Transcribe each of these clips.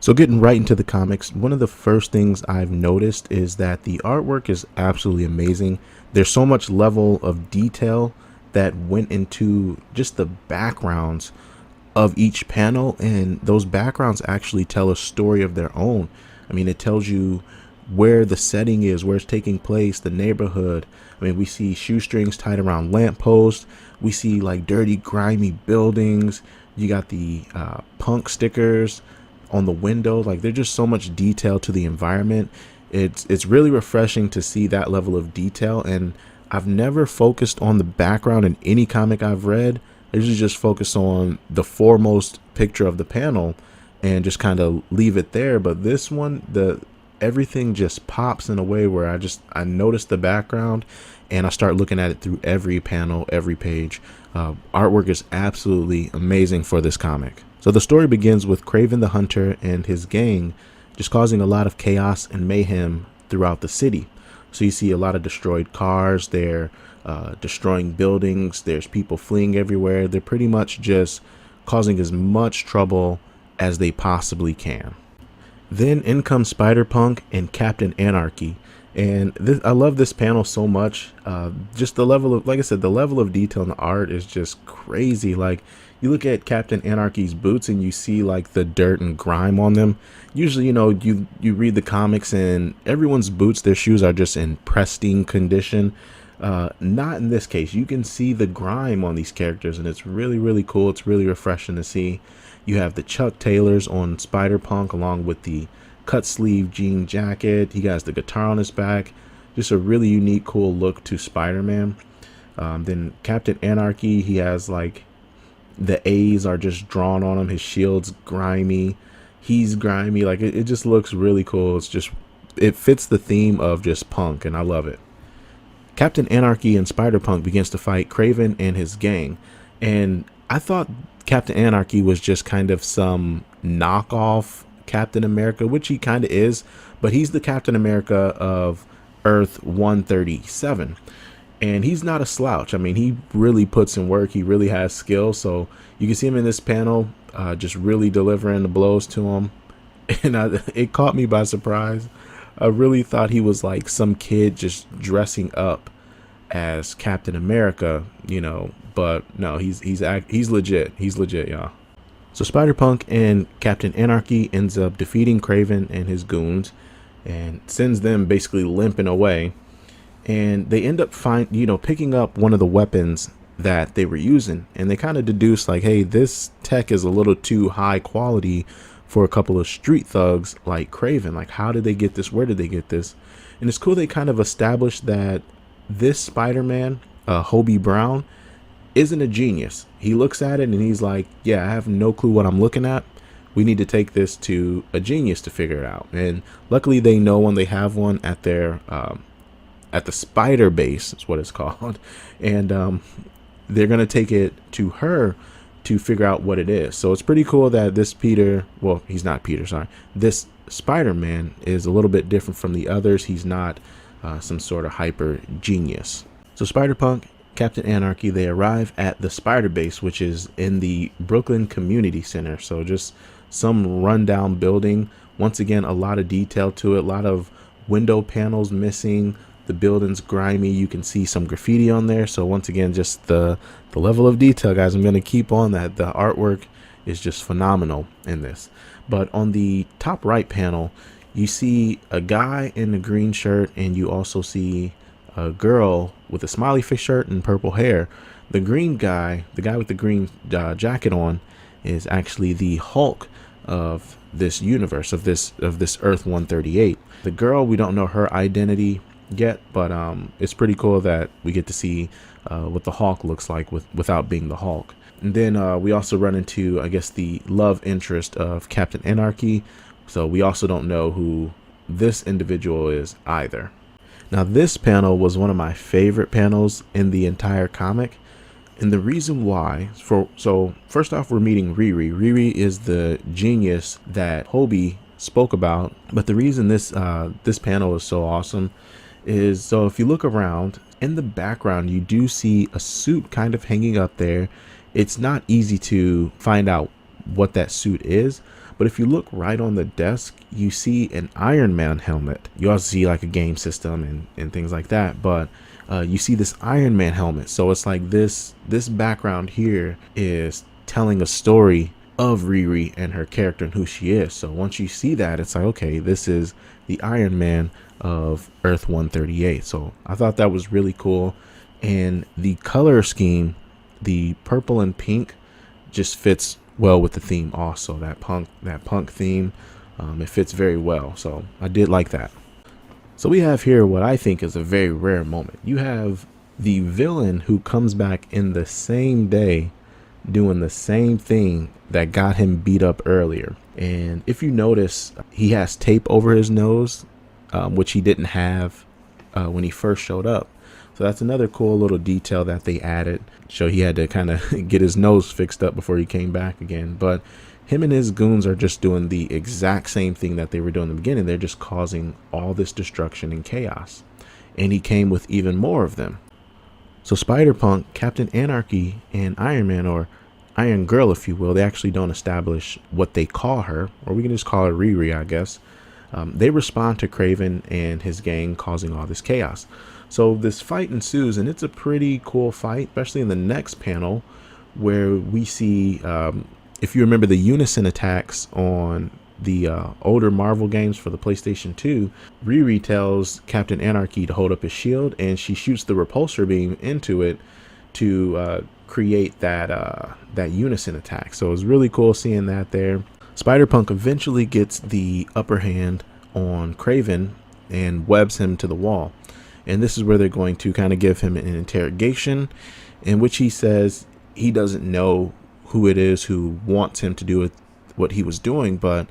So getting right into the comics, one of the first things I've noticed is that the artwork is absolutely amazing. There's so much level of detail that went into just the backgrounds of each panel, and those backgrounds actually tell a story of their own. I mean, it tells you where the setting is, where it's taking place, the neighborhood. I mean, we see shoestrings tied around lampposts. We see like dirty, grimy buildings. You got the punk stickers on the window. Like, there's just so much detail to the environment. It's really refreshing to see that level of detail, and I've never focused on the background in any comic I've read. I usually just focus on the foremost picture of the panel and just kind of leave it there. But this one, the everything just pops in a way where I notice the background and I start looking at it through every panel, every page. Artwork is absolutely amazing for this comic. So the story begins with Kraven the Hunter and his gang just causing a lot of chaos and mayhem throughout the city. So you see a lot of destroyed cars. They're destroying buildings. There's people fleeing everywhere. They're pretty much just causing as much trouble as they possibly can. Then in comes Spider-Punk and Captain Anarchy. And I love this panel so much. Just the level of, like I said, the level of detail in the art is just crazy. Like, you look at Captain Anarchy's boots and you see like the dirt and grime on them. Usually, you read the comics and everyone's boots, their shoes are just in pristine condition. Not in this case. You can see the grime on these characters, and it's really, really cool. It's really refreshing to see. You have the Chuck Taylors on Spider-Punk along with the cut sleeve jean jacket. He has the guitar on his back. Just a really unique, cool look to Spider-Man. Then Captain Anarchy, he has like the A's are just drawn on him. His shield's grimy. He's grimy. Like, it just looks really cool. It fits the theme of just punk, and I love it. Captain Anarchy and Spider-Punk begins to fight Kraven and his gang. And I thought Captain Anarchy was just kind of some knockoff Captain America, which he kind of is, but he's the Captain America of Earth 137. And he's not a slouch. I mean, he really puts in work. He really has skill. So you can see him in this panel, just really delivering the blows to him. And it caught me by surprise. I really thought he was like some kid just dressing up as Captain America, but no, he's legit. He's legit, y'all. So Spider-Punk and Captain Anarchy ends up defeating Kraven and his goons and sends them basically limping away. And they end up picking up one of the weapons that they were using, and they kind of deduce like, hey, this tech is a little too high quality for a couple of street thugs like Kraven. Like, how did they get this? Where did they get this? And it's cool they kind of established that this Spider-Man, Hobie Brown, isn't a genius. He looks at it and he's like, yeah, I have no clue what I'm looking at. We need to take this to a genius to figure it out. And luckily they know when they have one at their at the spider base, is what it's called. And they're going to take it to her to figure out what it is. So it's pretty cool that this he's not Peter, sorry. This Spider-Man is a little bit different from the others. He's not some sort of hyper genius. So Spider-Punk, Captain Anarchy, they arrive at the spider base, which is in the Brooklyn Community Center. So just some rundown building. Once again, a lot of detail to it, a lot of window panels missing. The building's grimy. You can see some graffiti on there. So once again, just the level of detail, guys. I'm going to keep on that. The artwork is just phenomenal in this. But on the top right panel, you see a guy in a green shirt, and you also see a girl with a smiley face shirt and purple hair. The green guy, the guy with the green jacket on, is actually the Hulk of this universe, of this Earth 138. The girl, we don't know her identity yet, but it's pretty cool that we get to see what the Hulk looks like without being the Hulk. And then we also run into, I guess, the love interest of Captain Anarchy. So we also don't know who this individual is either. Now, this panel was one of my favorite panels in the entire comic. And the reason why, so first off, we're meeting Riri. Riri is the genius that Hobie spoke about. But the reason this panel is so awesome is, so if you look around in the background, you do see a suit kind of hanging up there. It's not easy to find out what that suit is, But if you look right on the desk, you see an Iron Man helmet. You also see like a game system and things like that. But you see this Iron Man helmet. So it's like this background here is telling a story of Riri and her character and who she is. So once you see that, it's like, okay, this is the Iron Man of Earth 138. So I thought that was really cool. And the color scheme, the purple and pink, just fits well with the theme also. That punk theme, it fits very well. So I did like that. So we have here what I think is a very rare moment. You have the villain who comes back in the same day doing the same thing that got him beat up earlier. And if you notice, he has tape over his nose, which he didn't have when he first showed up. So that's another cool little detail that they added. So he had to kind of get his nose fixed up before he came back again. But him and his goons are just doing the exact same thing that they were doing in the beginning. They're just causing all this destruction and chaos. And he came with even more of them. So Spider-Punk, Captain Anarchy, and Iron Man, or Iron Girl, if you will, they actually don't establish what they call her, or we can just call her Riri, I guess. They respond to Kraven and his gang causing all this chaos. So this fight ensues, and it's a pretty cool fight, especially in the next panel where we see, if you remember the unison attacks on the older Marvel games for the PlayStation 2, Riri tells Captain Anarchy to hold up his shield, and she shoots the repulsor beam into it to create that unison attack. So it was really cool seeing that there. Spider-Punk eventually gets the upper hand on Kraven and webs him to the wall. And this is where they're going to kind of give him an interrogation in which he says he doesn't know who it is who wants him to do what he was doing, but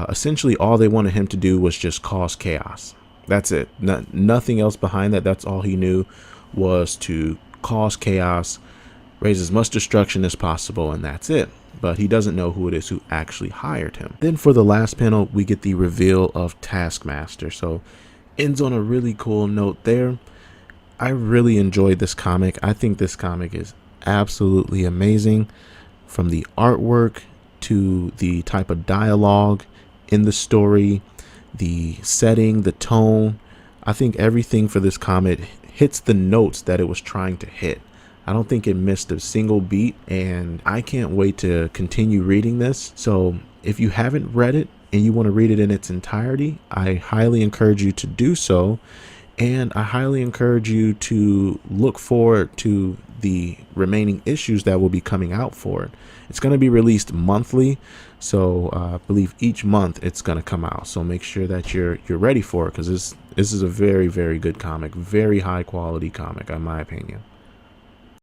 essentially all they wanted him to do was just cause chaos. That's it. Nothing else behind that. That's all he knew, was to cause chaos, raise as much destruction as possible, and that's it. But he doesn't know who it is who actually hired him. Then for the last panel, we get the reveal of Taskmaster. So ends on a really cool note there. I really enjoyed this comic. I think this comic is absolutely amazing, from the artwork to the type of dialogue in the story, the setting, the tone. I think everything for this comic hits the notes that it was trying to hit. I don't think it missed a single beat, and I can't wait to continue reading this. So if you haven't read it and you want to read it in its entirety, I highly encourage you to do so. And I highly encourage you to look forward to the remaining issues that will be coming out for it. It's going to be released monthly, so I believe each month it's going to come out. So make sure that you're ready for it, because this is a very, very good comic, very high quality comic in my opinion.